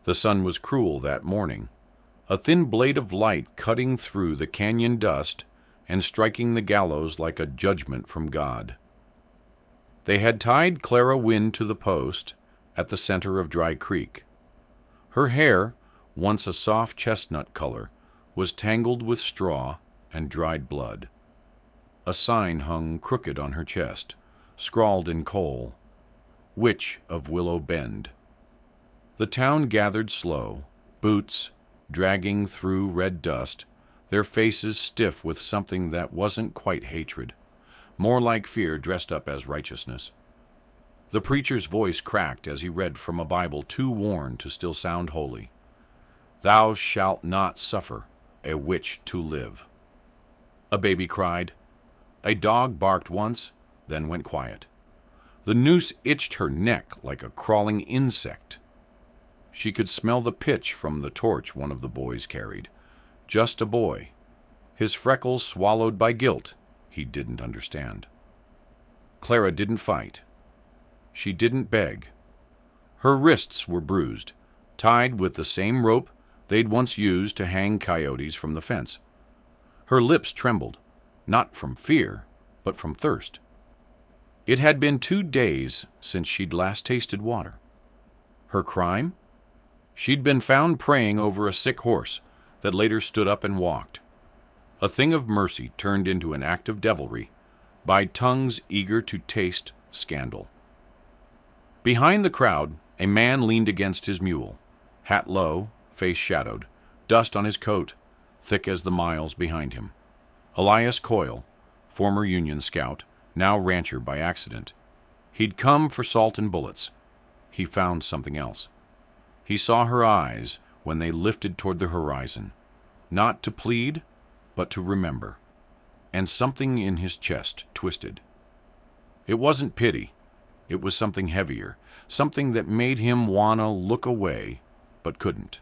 The sun was cruel that morning, a thin blade of light cutting through the canyon dust and striking the gallows like a judgment from God. They had tied Clara Wynne to the post at the center of Dry Creek. Her hair, once a soft chestnut color, was tangled with straw and dried blood. A sign hung crooked on her chest, scrawled in coal, "Witch of Willow Bend." The town gathered slow, boots dragging through red dust, their faces stiff with something that wasn't quite hatred, more like fear dressed up as righteousness. The preacher's voice cracked as he read from a Bible too worn to still sound holy. "Thou shalt not suffer a witch to live." A baby cried. A dog barked once, then went quiet. The noose itched her neck like a crawling insect. She could smell the pitch from the torch one of the boys carried. Just a boy. His freckles swallowed by guilt he didn't understand. Clara didn't fight. She didn't beg. Her wrists were bruised, tied with the same rope they'd once used to hang coyotes from the fence. Her lips trembled, not from fear, but from thirst. It had been 2 days since she'd last tasted water. Her crime? She'd been found praying over a sick horse that later stood up and walked. A thing of mercy turned into an act of devilry by tongues eager to taste scandal. Behind the crowd, a man leaned against his mule, hat low, face shadowed, dust on his coat, thick as the miles behind him. Elias Coyle, former Union scout, now rancher by accident. He'd come for salt and bullets. He found something else. He saw her eyes when they lifted toward the horizon, not to plead, but to remember. And something in his chest twisted. It wasn't pity. It was something heavier, something that made him wanna look away, but couldn't.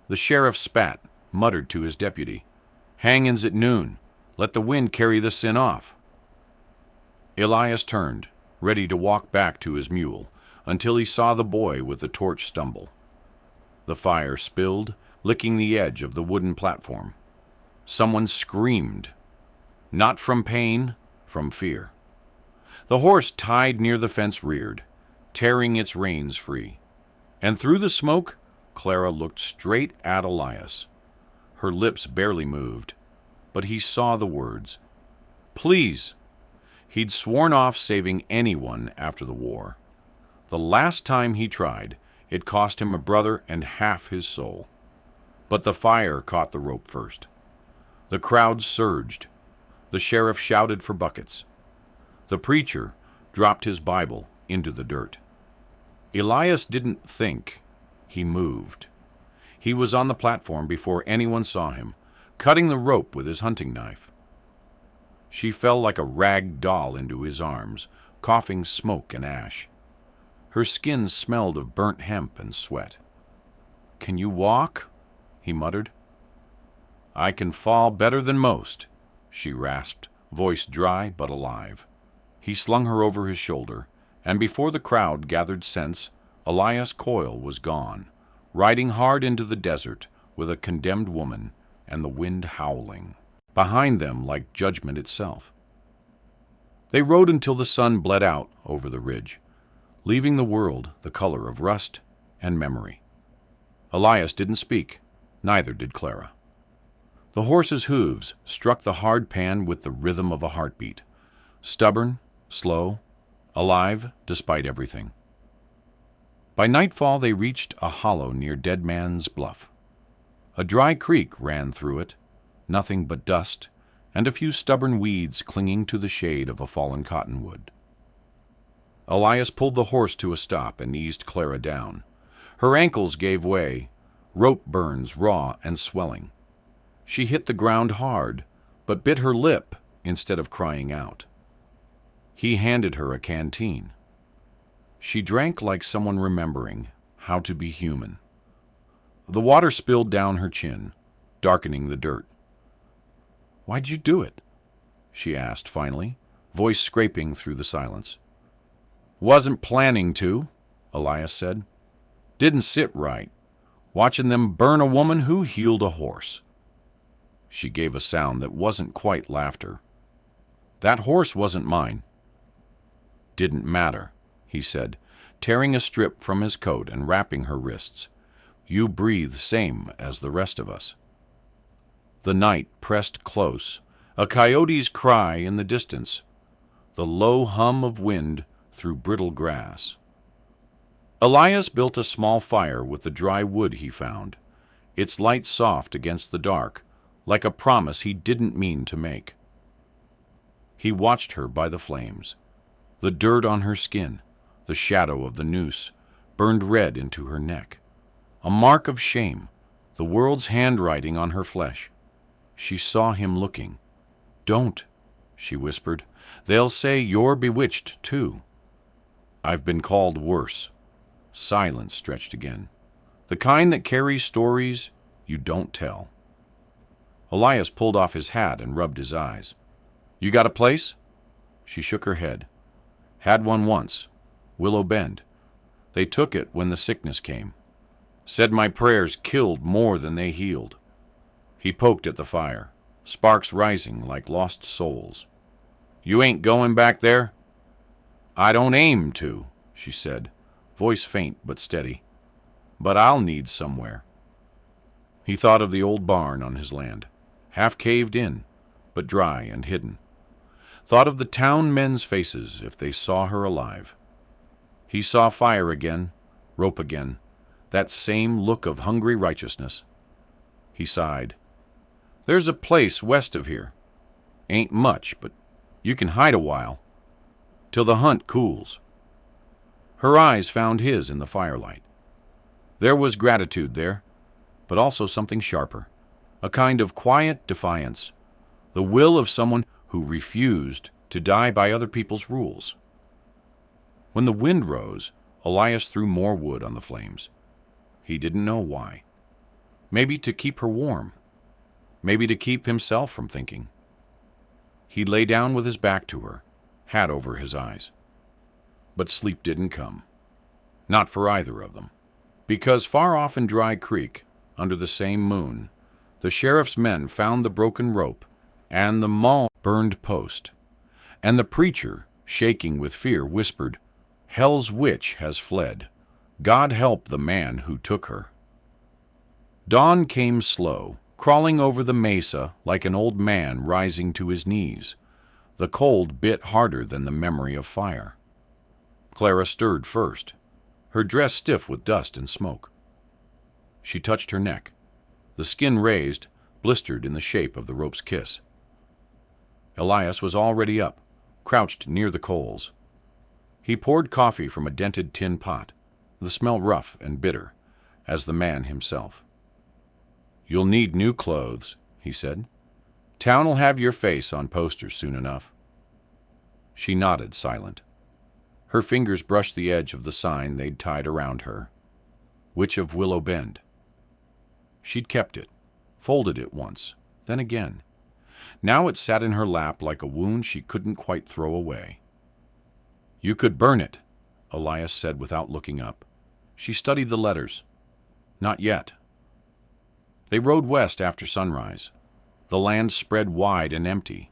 The sheriff spat, muttered to his deputy, "Hangings at noon. Let the wind carry the sin off." Elias turned, ready to walk back to his mule, until he saw the boy with the torch stumble. The fire spilled, licking the edge of the wooden platform. Someone screamed, not from pain, from fear. The horse tied near the fence reared, tearing its reins free. And through the smoke, Clara looked straight at Elias. Her lips barely moved, but he saw the words. Please. He'd sworn off saving anyone after the war. The last time he tried, it cost him a brother and half his soul. But the fire caught the rope first. The crowd surged. The sheriff shouted for buckets. The preacher dropped his Bible into the dirt. Elias didn't think. He moved. He was on the platform before anyone saw him, cutting the rope with his hunting knife. She fell like a rag doll into his arms, coughing smoke and ash. Her skin smelled of burnt hemp and sweat. "Can you walk?" he muttered. "I can fall better than most," she rasped, voice dry but alive. He slung her over his shoulder, and before the crowd gathered sense, Elias Coyle was gone, riding hard into the desert with a condemned woman and the wind howling behind them like judgment itself. They rode until the sun bled out over the ridge, leaving the world the color of rust and memory. Elias didn't speak, neither did Clara. The horse's hooves struck the hard pan with the rhythm of a heartbeat, stubborn, slow, alive despite everything. By nightfall they reached a hollow near Dead Man's Bluff. A dry creek ran through it, nothing but dust, and a few stubborn weeds clinging to the shade of a fallen cottonwood. Elias pulled the horse to a stop and eased Clara down. Her ankles gave way, rope burns raw and swelling. She hit the ground hard, but bit her lip instead of crying out. He handed her a canteen. She drank like someone remembering how to be human. The water spilled down her chin, darkening the dirt. "Why'd you do it?" she asked finally, voice scraping through the silence. "Wasn't planning to," Elias said. "Didn't sit right, watching them burn a woman who healed a horse. She gave a sound that wasn't quite laughter. That horse wasn't mine. Didn't matter, he said, tearing a strip from his coat and wrapping her wrists. You breathe same as the rest of us. The night pressed close, a coyote's cry in the distance, the low hum of wind through brittle grass. Elias built a small fire with the dry wood he found, its light soft against the dark, like a promise he didn't mean to make. He watched her by the flames. The dirt on her skin, the shadow of the noose, burned red into her neck. A mark of shame, the world's handwriting on her flesh. She saw him looking. Don't, she whispered. They'll say you're bewitched, too. I've been called worse. Silence stretched again. The kind that carries stories you don't tell. Elias pulled off his hat and rubbed his eyes. You got a place? She shook her head. Had one once. Willow Bend. They took it when the sickness came. Said my prayers killed more than they healed. He poked at the fire, sparks rising like lost souls. You ain't going back there? I don't aim to, she said, voice faint but steady. But I'll need somewhere. He thought of the old barn on his land, half caved in, but dry and hidden. Thought of the town men's faces if they saw her alive. He saw fire again, rope again, that same look of hungry righteousness. He sighed. There's a place west of here. Ain't much, but you can hide a while, till the hunt cools. Her eyes found his in the firelight. There was gratitude there, but also something sharper, a kind of quiet defiance, the will of someone who refused to die by other people's rules. When the wind rose, Elias threw more wood on the flames. He didn't know why. Maybe to keep her warm. Maybe to keep himself from thinking. He lay down with his back to her, hat over his eyes. But sleep didn't come. Not for either of them. Because far off in Dry Creek, under the same moon, the sheriff's men found the broken rope and the burned post. And the preacher, shaking with fear, whispered, Hell's witch has fled. God help the man who took her. Dawn came slow, crawling over the mesa like an old man rising to his knees. The cold bit harder than the memory of fire. Clara stirred first, her dress stiff with dust and smoke. She touched her neck, the skin raised, blistered in the shape of the rope's kiss. Elias was already up, crouched near the coals. He poured coffee from a dented tin pot, the smell rough and bitter, as the man himself. You'll need new clothes, he said. Town'll have your face on posters soon enough. She nodded, silent. Her fingers brushed the edge of the sign they'd tied around her. Witch of Willow Bend. She'd kept it, folded it once, then again. Now it sat in her lap like a wound she couldn't quite throw away. You could burn it, Elias said without looking up. She studied the letters. Not yet. They rode west after sunrise. The land spread wide and empty,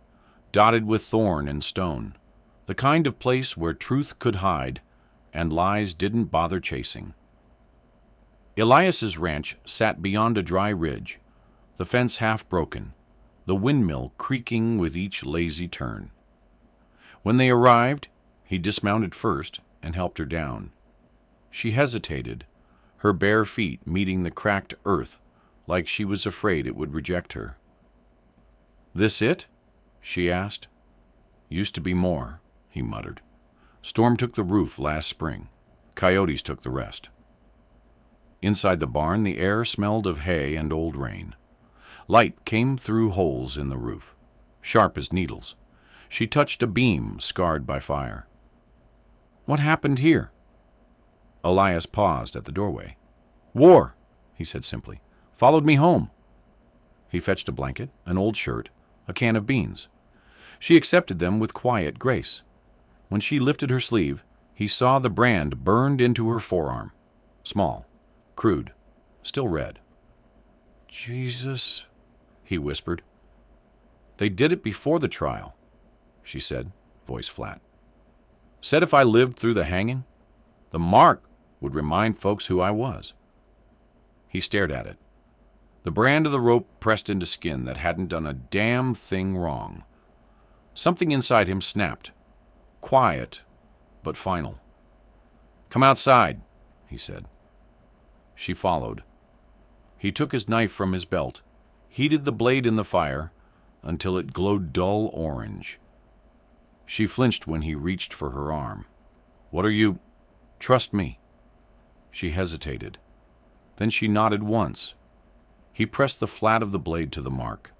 dotted with thorn and stone, the kind of place where truth could hide and lies didn't bother chasing. Elias's ranch sat beyond a dry ridge, the fence half broken, the windmill creaking with each lazy turn. When they arrived, he dismounted first and helped her down. She hesitated, her bare feet meeting the cracked earth like she was afraid it would reject her. This it? She asked. Used to be more, he muttered. Storm took the roof last spring. Coyotes took the rest. Inside the barn, the air smelled of hay and old rain. Light came through holes in the roof, sharp as needles. She touched a beam scarred by fire. What happened here? Elias paused at the doorway. War, he said simply. Followed me home. He fetched a blanket, an old shirt, a can of beans. She accepted them with quiet grace. When she lifted her sleeve, he saw the brand burned into her forearm. Small, crude, still red. "Jesus," he whispered. "They did it before the trial," she said, voice flat. "Said if I lived through the hanging, the mark would remind folks who I was." He stared at it. The brand of the rope pressed into skin that hadn't done a damn thing wrong. Something inside him snapped. Quiet, but final. "Come outside," he said. She followed. He took his knife from his belt, heated the blade in the fire until it glowed dull orange. She flinched when he reached for her arm. "What are you—" "Trust me." She hesitated. Then she nodded once. He pressed the flat of the blade to the mark.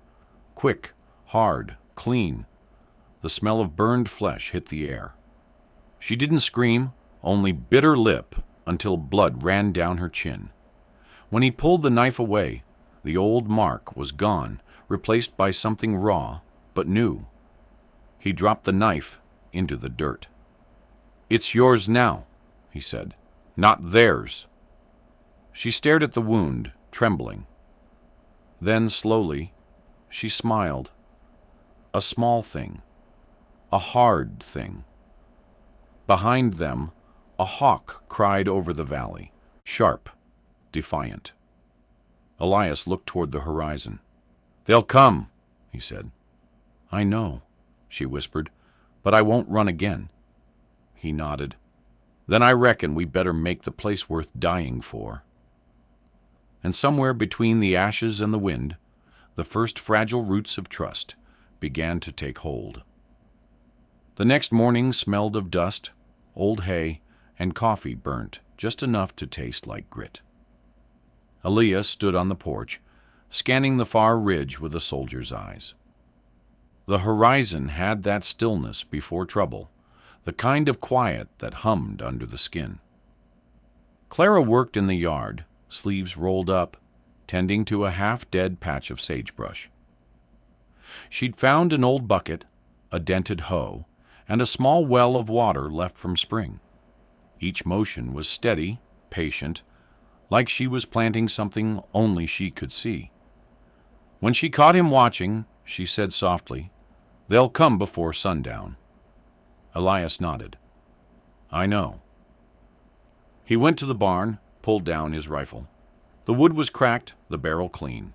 Quick, hard, clean. The smell of burned flesh hit the air. She didn't scream, only bit her lip until blood ran down her chin. When he pulled the knife away, the old mark was gone, replaced by something raw but new. He dropped the knife into the dirt. "It's yours now," he said, "not theirs." She stared at the wound, trembling. Then, slowly, she smiled. A small thing. A hard thing. Behind them, a hawk cried over the valley, sharp, defiant. Elias looked toward the horizon. "They'll come," he said. "I know," she whispered, "but I won't run again." He nodded. "Then I reckon we better make the place worth dying for." And somewhere between the ashes and the wind, the first fragile roots of trust began to take hold. The next morning smelled of dust, old hay, and coffee burnt just enough to taste like grit. Elias stood on the porch, scanning the far ridge with a soldier's eyes. The horizon had that stillness before trouble, the kind of quiet that hummed under the skin. Clara worked in the yard, sleeves rolled up, tending to a half-dead patch of sagebrush. She'd found an old bucket, a dented hoe, and a small well of water left from spring. Each motion was steady, patient, like she was planting something only she could see. When she caught him watching, she said softly, "They'll come before sundown." Elias nodded. "I know." He went to the barn, pulled down his rifle. The wood was cracked, the barrel clean.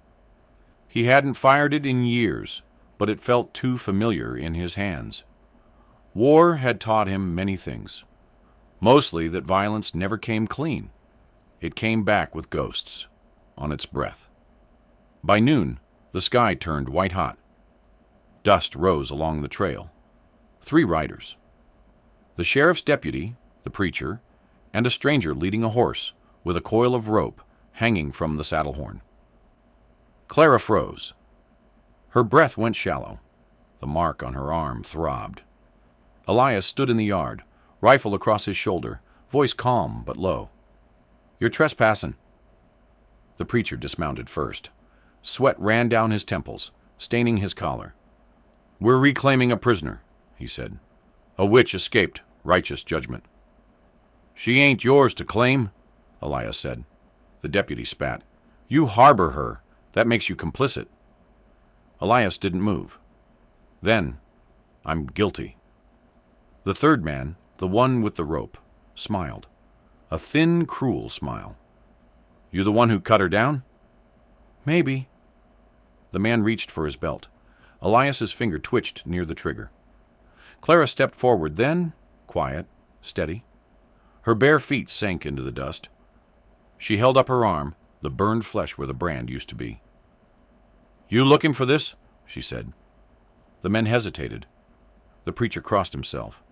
He hadn't fired it in years, but it felt too familiar in his hands. War had taught him many things. Mostly that violence never came clean. It came back with ghosts, on its breath. By noon, the sky turned white hot. Dust rose along the trail. 3 riders. The sheriff's deputy, the preacher, and a stranger leading a horse with a coil of rope hanging from the saddle horn. Clara froze. Her breath went shallow. The mark on her arm throbbed. Elias stood in the yard, rifle across his shoulder, voice calm but low. "You're trespassing." The preacher dismounted first. Sweat ran down his temples, staining his collar. "We're reclaiming a prisoner," he said. "A witch escaped, righteous judgment." "She ain't yours to claim," Elias said. The deputy spat. "You harbor her. That makes you complicit." Elias didn't move. Then, "I'm guilty." The third man, the one with the rope, smiled. A thin, cruel smile. "You the one who cut her down?" "Maybe." The man reached for his belt. Elias's finger twitched near the trigger. Clara stepped forward, then, quiet, steady. Her bare feet sank into the dust. She held up her arm, the burned flesh where the brand used to be. "You looking for this?" she said. The men hesitated. The preacher crossed himself.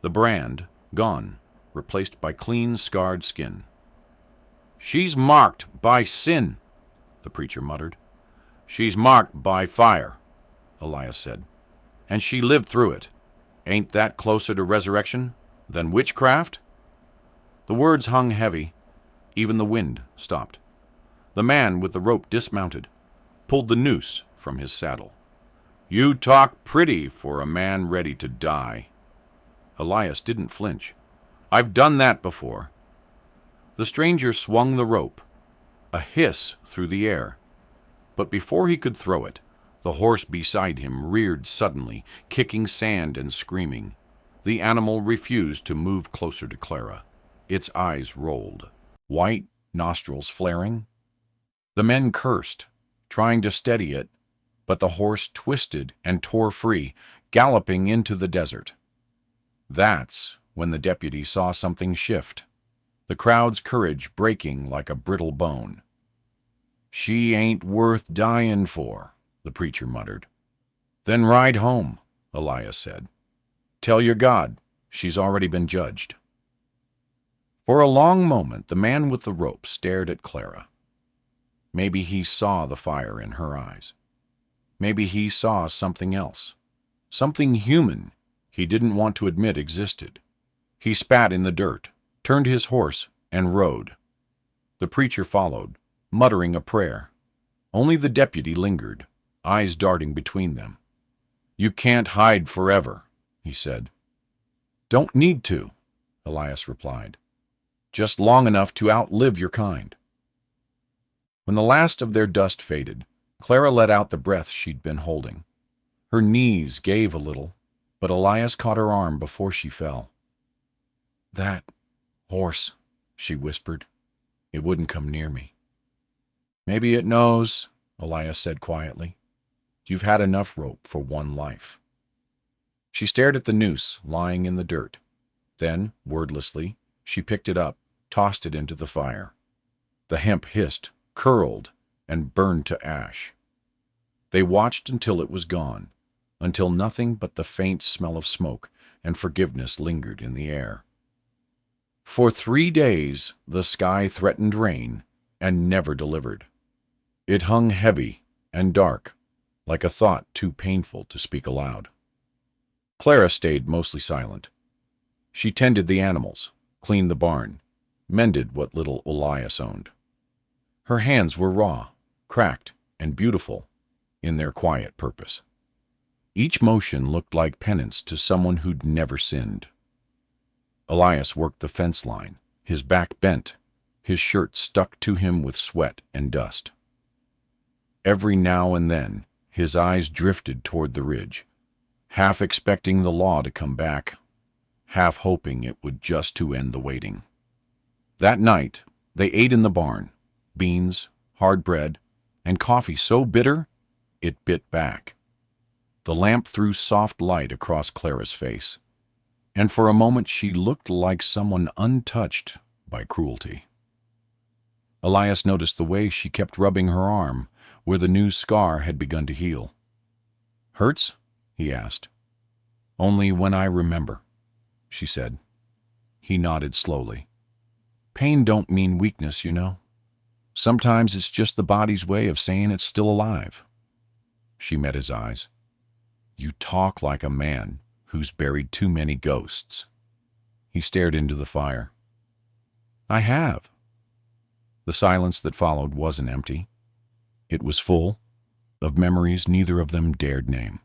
The brand, gone, replaced by clean, scarred skin. "She's marked by sin," the preacher muttered. "She's marked by fire," Elias said. "And she lived through it. Ain't that closer to resurrection than witchcraft?" The words hung heavy. Even the wind stopped. The man with the rope dismounted, pulled the noose from his saddle. "You talk pretty for a man ready to die." Elias didn't flinch. "I've done that before." The stranger swung the rope. a hiss through the air. But before he could throw it, the horse beside him reared suddenly, kicking sand and screaming. The animal refused to move closer to Clara. Its eyes rolled, white nostrils flaring. The men cursed, trying to steady it, but the horse twisted and tore free, galloping into the desert. That's when the deputy saw something shift, the crowd's courage breaking like a brittle bone. "She ain't worth dying for," the preacher muttered. "Then ride home," Elias said. "Tell your God she's already been judged." For a long moment, the man with the rope stared at Clara. Maybe he saw the fire in her eyes. Maybe he saw something else, something human he didn't want to admit existed. He spat in the dirt, turned his horse, and rode. The preacher followed, muttering a prayer. Only the deputy lingered, eyes darting between them. "You can't hide forever," he said. "Don't need to," Elias replied. "Just long enough to outlive your kind." When the last of their dust faded, Clara let out the breath she'd been holding. Her knees gave a little, but Elias caught her arm before she fell. "That horse," she whispered. "It wouldn't come near me." "Maybe it knows," Elias said quietly. "You've had enough rope for one life." She stared at the noose lying in the dirt. Then, wordlessly, she picked it up, tossed it into the fire. The hemp hissed, curled, and burned to ash. They watched until it was gone, until nothing but the faint smell of smoke and forgiveness lingered in the air. For 3 days the sky threatened rain and never delivered. It hung heavy and dark, like a thought too painful to speak aloud. Clara stayed mostly silent. She tended the animals, cleaned the barn, mended what little Elias owned. Her hands were raw, cracked, and beautiful in their quiet purpose. Each motion looked like penance to someone who'd never sinned. Elias worked the fence line, his back bent, his shirt stuck to him with sweat and dust. Every now and then, his eyes drifted toward the ridge, half expecting the law to come back, half hoping it would just to end the waiting. That night, they ate in the barn, beans, hard bread, and coffee so bitter it bit back. The lamp threw soft light across Clara's face, and for a moment she looked like someone untouched by cruelty. Elias noticed the way she kept rubbing her arm, where the new scar had begun to heal. "Hurts?" he asked. "Only when I remember," she said. He nodded slowly. "Pain don't mean weakness, you know. Sometimes it's just the body's way of saying it's still alive." She met his eyes. "You talk like a man who's buried too many ghosts." He stared into the fire. "I have." The silence that followed wasn't empty. It was full of memories neither of them dared name.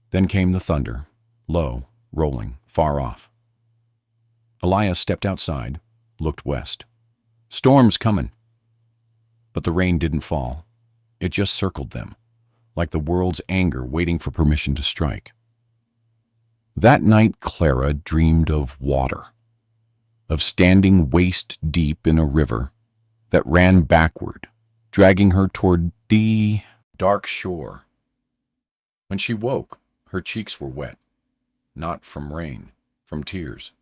Then came the thunder, low, rolling, far off. Elias stepped outside, looked west. "Storm's coming." But the rain didn't fall. It just circled them, like the world's anger waiting for permission to strike. That night Clara dreamed of water, of standing waist deep in a river that ran backward, dragging her toward the dark shore. When she woke, her cheeks were wet, not from rain, from tears.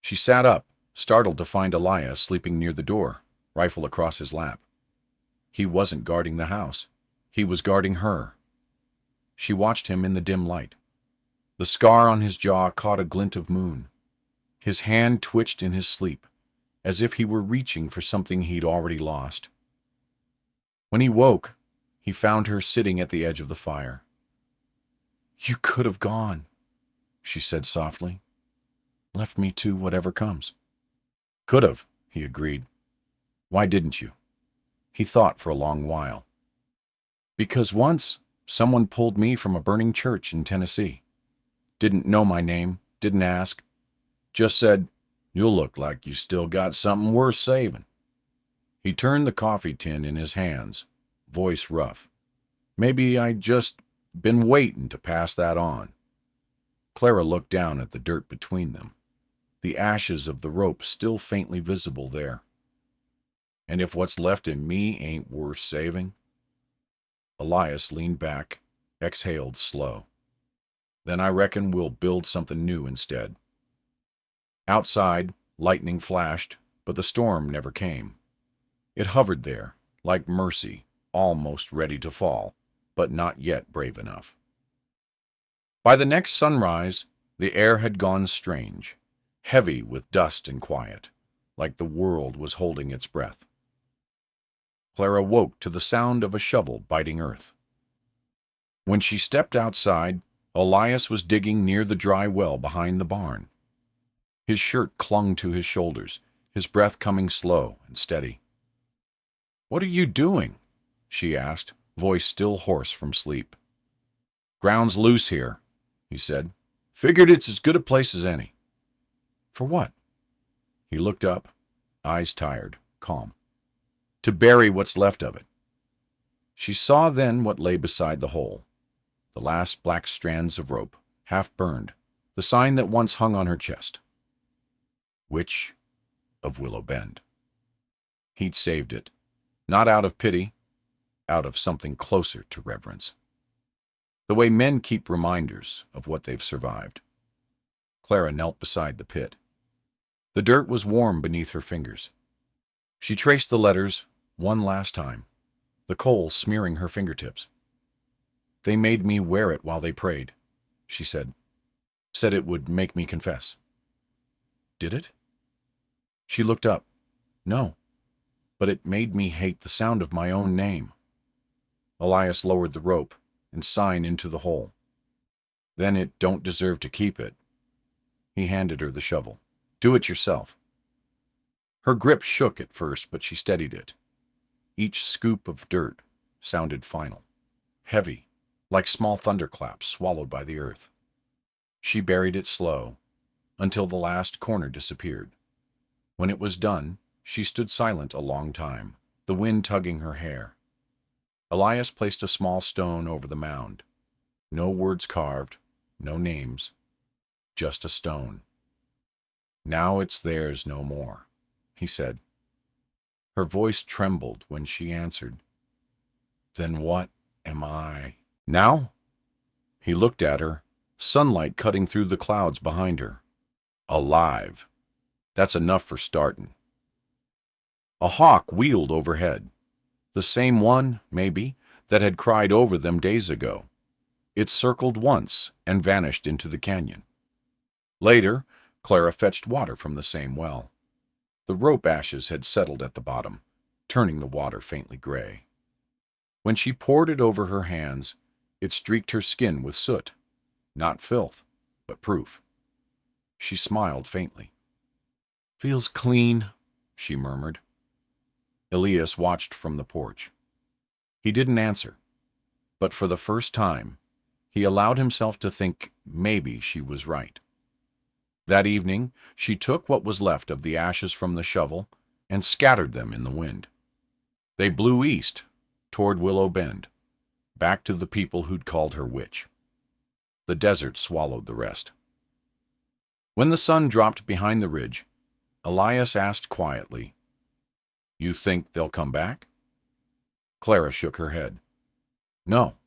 She sat up, startled to find Elias sleeping near the door, rifle across his lap. He wasn't guarding the house. He was guarding her. She watched him in the dim light. The scar on his jaw caught a glint of moon. His hand twitched in his sleep, as if he were reaching for something he'd already lost. When he woke, he found her sitting at the edge of the fire. "You could have gone," she said softly. "Left me to whatever comes." "Could have," he agreed. "Why didn't you?" He thought for a long while. "Because once someone pulled me from a burning church in Tennessee. Didn't know my name, didn't ask. Just said, 'You'll look like you still got something worth saving.' He turned the coffee tin in his hands, voice rough. Maybe I'd just been waiting to pass that on. Clara looked down at the dirt between them, the ashes of the rope still faintly visible there. And if what's left in me ain't worth saving? Elias leaned back, exhaled slow. Then I reckon we'll build something new instead. Outside, lightning flashed, but the storm never came. It hovered there, like mercy, almost ready to fall, but not yet brave enough. By the next sunrise, the air had gone strange, heavy with dust and quiet, like the world was holding its breath. Clara woke to the sound of a shovel biting earth. When she stepped outside, Elias was digging near the dry well behind the barn. His shirt clung to his shoulders, his breath coming slow and steady. "What are you doing?" she asked, voice still hoarse from sleep. "Ground's loose here," he said. "Figured it's as good a place as any." "For what?" He looked up, eyes tired, calm. "To bury what's left of it." She saw then what lay beside the hole. The last black strands of rope, half burned, the sign that once hung on her chest. Witch of Willow Bend. He'd saved it, not out of pity, out of something closer to reverence. The way men keep reminders of what they've survived. Clara knelt beside the pit. The dirt was warm beneath her fingers. She traced the letters one last time, the coal smearing her fingertips. "They made me wear it while they prayed," she said. "Said it would make me confess." "Did it?" She looked up. "No, but it made me hate the sound of my own name." Elias lowered the rope and signed into the hole. "Then it don't deserve to keep it." He handed her the shovel. "Do it yourself." Her grip shook at first, but she steadied it. Each scoop of dirt sounded final, heavy, like small thunderclaps swallowed by the earth. She buried it slow, until the last corner disappeared. When it was done, she stood silent a long time, the wind tugging her hair. Elias placed a small stone over the mound. No words carved, no names, just a stone. "Now it's theirs no more," he said. Her voice trembled when she answered, "Then what am I now?" He looked at her, sunlight cutting through the clouds behind her. "Alive. That's enough for startin'." A hawk wheeled overhead. The same one, maybe, that had cried over them days ago. It circled once and vanished into the canyon. Later, Clara fetched water from the same well. The rope ashes had settled at the bottom, turning the water faintly gray. When she poured it over her hands, it streaked her skin with soot. Not filth, but proof. She smiled faintly. "Feels clean," she murmured. Elias watched from the porch. He didn't answer, but for the first time, he allowed himself to think maybe she was right. That evening, she took what was left of the ashes from the shovel and scattered them in the wind. They blew east, toward Willow Bend, back to the people who'd called her witch. The desert swallowed the rest. When the sun dropped behind the ridge, Elias asked quietly, "You think they'll come back?" Clara shook her head. "No.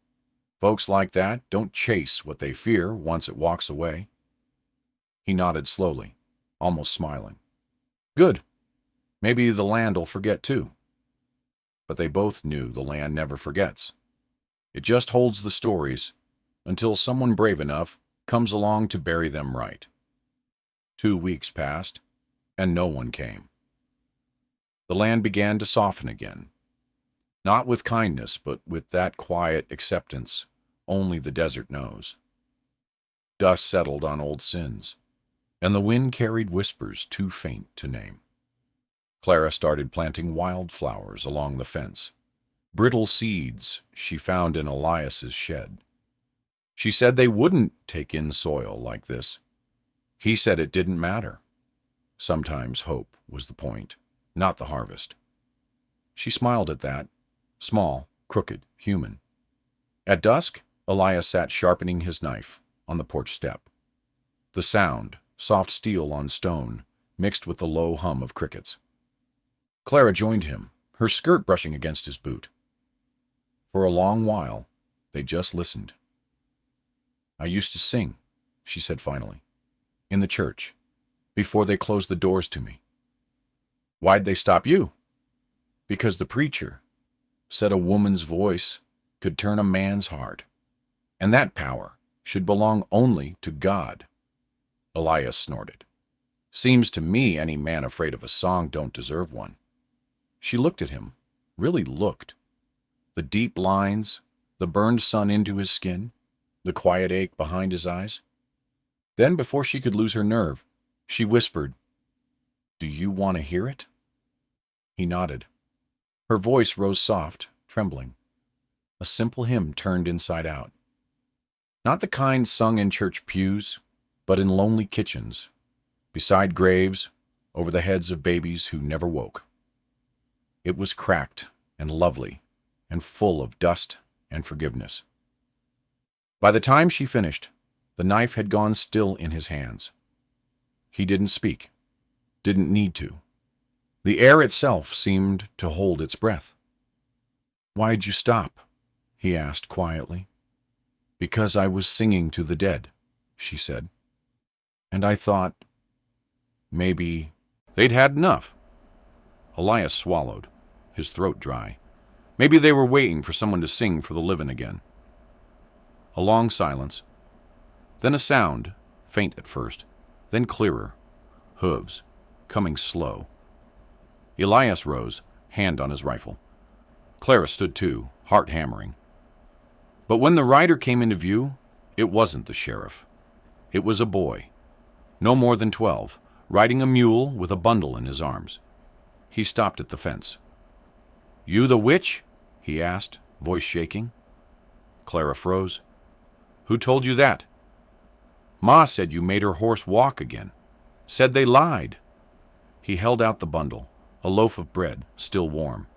Folks like that don't chase what they fear once it walks away." He nodded slowly, almost smiling. "Good. Maybe the land'll forget too." But they both knew the land never forgets. It just holds the stories until someone brave enough comes along to bury them right. 2 weeks passed, and no one came. The land began to soften again. Not with kindness, but with that quiet acceptance only the desert knows. Dust settled on old sins, and the wind carried whispers too faint to name. Clara started planting wildflowers along the fence, brittle seeds she found in Elias's shed. She said they wouldn't take in soil like this. He said it didn't matter. Sometimes hope was the point, not the harvest. She smiled at that, small, crooked, human. At dusk, Elias sat sharpening his knife on the porch step. The sound, soft steel on stone, mixed with the low hum of crickets. Clara joined him, her skirt brushing against his boot. For a long while, they just listened. "I used to sing," she said finally, "in the church, before they closed the doors to me." "Why'd they stop you?" "Because the preacher said a woman's voice could turn a man's heart, and that power should belong only to God." Elias snorted. "Seems to me any man afraid of a song don't deserve one." She looked at him, really looked. The deep lines, the burned sun into his skin, the quiet ache behind his eyes. Then, before she could lose her nerve, she whispered, "Do you want to hear it?" He nodded. Her voice rose soft, trembling. A simple hymn turned inside out. Not the kind sung in church pews, but in lonely kitchens, beside graves, over the heads of babies who never woke. It was cracked and lovely and full of dust and forgiveness. By the time she finished, the knife had gone still in his hands. He didn't speak, didn't need to. The air itself seemed to hold its breath. "Why'd you stop?" he asked quietly. "Because I was singing to the dead," she said. "And I thought, maybe—" They'd had enough. Elias swallowed, his throat dry. Maybe they were waiting for someone to sing for the living again. A long silence. Then a sound, faint at first, then clearer. Hooves, coming slow. Elias rose, hand on his rifle. Clara stood too, heart hammering. But when the rider came into view, it wasn't the sheriff. It was a boy, no more than 12, riding a mule with a bundle in his arms. He stopped at the fence. "You the witch?" he asked, voice shaking. Clara froze. "Who told you that?" "Ma said you made her horse walk again. Said they lied." He held out the bundle, a loaf of bread, still warm.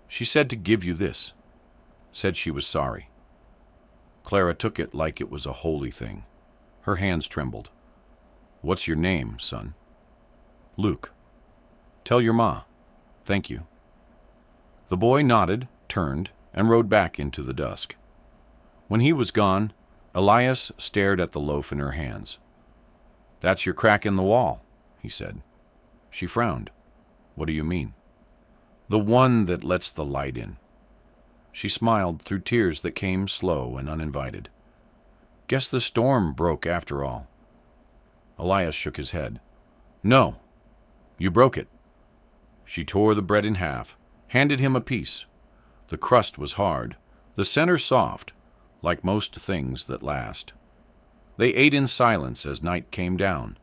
"She said to give you this. Said she was sorry." Clara took it like it was a holy thing. Her hands trembled. "What's your name, son?" "Luke." "Tell your ma. Thank you." The boy nodded, turned, and rode back into the dusk. When he was gone, Elias stared at the loaf in her hands. "That's your crack in the wall," he said. She frowned. "What do you mean?" "The one that lets the light in." She smiled through tears that came slow and uninvited. "Guess the storm broke after all." Elias shook his head. "No, you broke it." She tore the bread in half, handed him a piece. The crust was hard, the center soft, like most things that last. They ate in silence as night came down,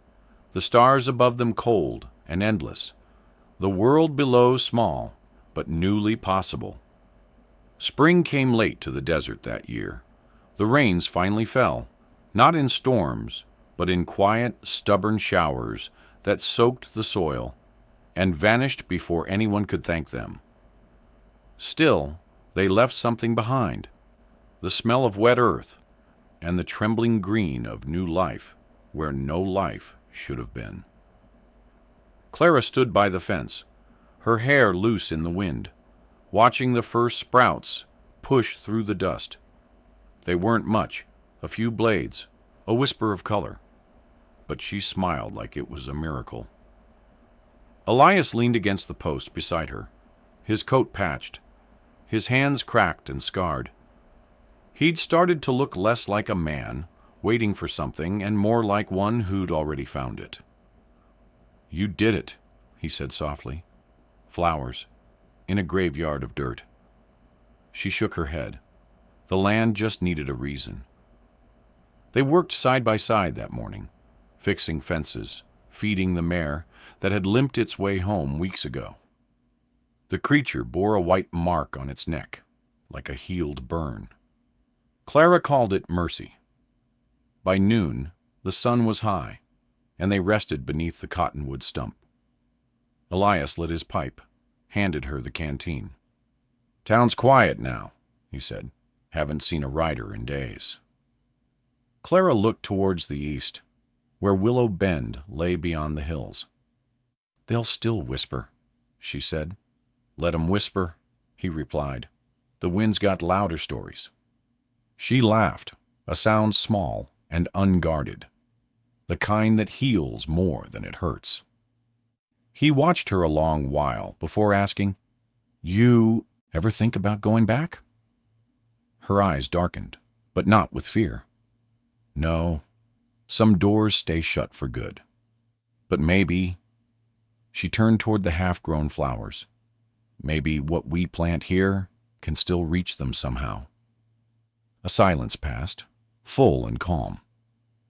the stars above them cold and endless, the world below small, but newly possible. Spring came late to the desert that year. The rains finally fell, not in storms, but in quiet, stubborn showers that soaked the soil and vanished before anyone could thank them. Still, they left something behind, the smell of wet earth and the trembling green of new life where no life should have been. Clara stood by the fence, her hair loose in the wind, watching the first sprouts push through the dust. They weren't much, a few blades, a whisper of color, but she smiled like it was a miracle. Elias leaned against the post beside her, his coat patched, his hands cracked and scarred. He'd started to look less like a man, waiting for something, and more like one who'd already found it. "You did it," he said softly. "Flowers, in a graveyard of dirt." She shook her head. The land just needed a reason. They worked side by side that morning, fixing fences, feeding the mare that had limped its way home weeks ago. The creature bore a white mark on its neck, like a healed burn. Clara called it mercy. By noon, the sun was high, and they rested beneath the cottonwood stump. Elias lit his pipe, handed her the canteen. "Town's quiet now," he said. "Haven't seen a rider in days." Clara looked towards the east, where Willow Bend lay beyond the hills. "They'll still whisper," she said. "Let 'em whisper," he replied. "The wind's got louder stories." She laughed, a sound small and unguarded, the kind that heals more than it hurts. He watched her a long while before asking, "You ever think about going back?" Her eyes darkened, but not with fear. "No, some doors stay shut for good. But maybe—" She turned toward the half-grown flowers. "Maybe what we plant here can still reach them somehow." A silence passed, full and calm,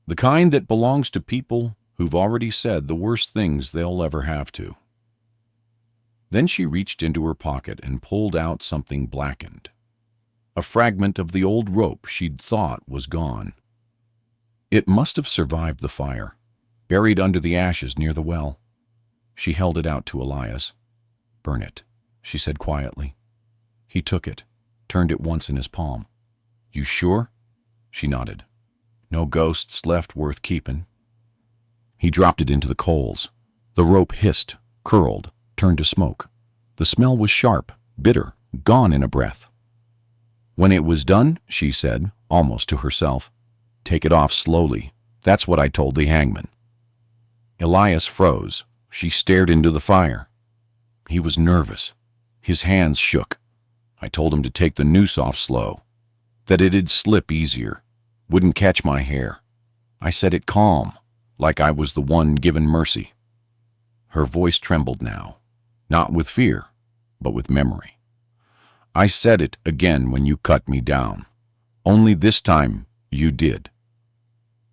the kind that belongs to people who've already said the worst things they'll ever have to. Then she reached into her pocket and pulled out something blackened, a fragment of the old rope she'd thought was gone. It must have survived the fire, buried under the ashes near the well. She held it out to Elias. "Burn it," she said quietly. He took it, turned it once in his palm. "You sure?" She nodded. "No ghosts left worth keeping." He dropped it into the coals. The rope hissed, curled, turned to smoke. The smell was sharp, bitter, gone in a breath. When it was done, she said, almost to herself, "Take it off slowly. That's what I told the hangman." Elias froze. She stared into the fire. He was nervous. His hands shook. "I told him to take the noose off slow, that it'd slip easier, wouldn't catch my hair. I said it calm, like I was the one given mercy." Her voice trembled now, not with fear, but with memory. "I said it again when you cut me down. Only this time you did."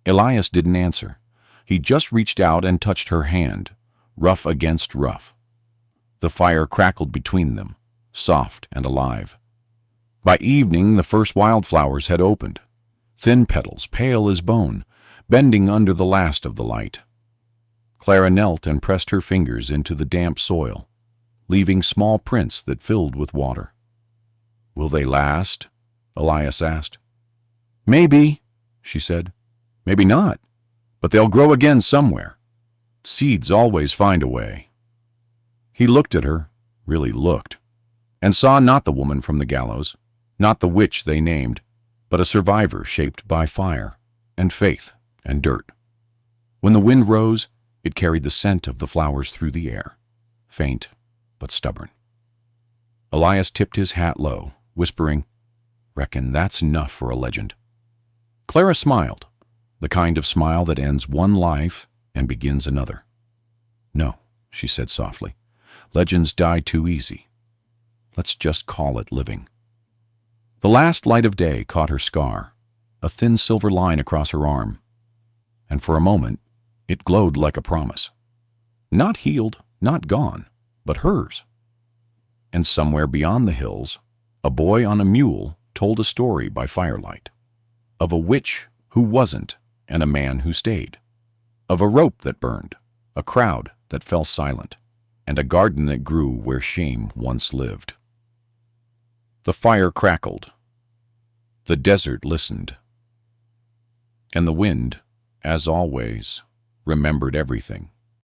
Elias didn't answer. He just reached out and touched her hand, rough against rough. The fire crackled between them, soft and alive. By evening, the first wildflowers had opened, thin petals, pale as bone, bending under the last of the light. Clara knelt and pressed her fingers into the damp soil, leaving small prints that filled with water. "Will they last?" Elias asked. "Maybe," she said. "Maybe not, but they'll grow again somewhere. Seeds always find a way." He looked at her, really looked, and saw not the woman from the gallows, not the witch they named, but a survivor shaped by fire and faith and dirt. When the wind rose, it carried the scent of the flowers through the air, faint but stubborn. Elias tipped his hat low, whispering, "Reckon that's enough for a legend." Clara smiled, the kind of smile that ends one life and begins another. "No," she said softly, "legends die too easy. Let's just call it living." The last light of day caught her scar, a thin silver line across her arm, and for a moment it glowed like a promise. Not healed, not gone, but hers. And somewhere beyond the hills, a boy on a mule told a story by firelight, of a witch who wasn't and a man who stayed, of a rope that burned, a crowd that fell silent, and a garden that grew where shame once lived. The fire crackled. The desert listened. And the wind, as always, remembered everything.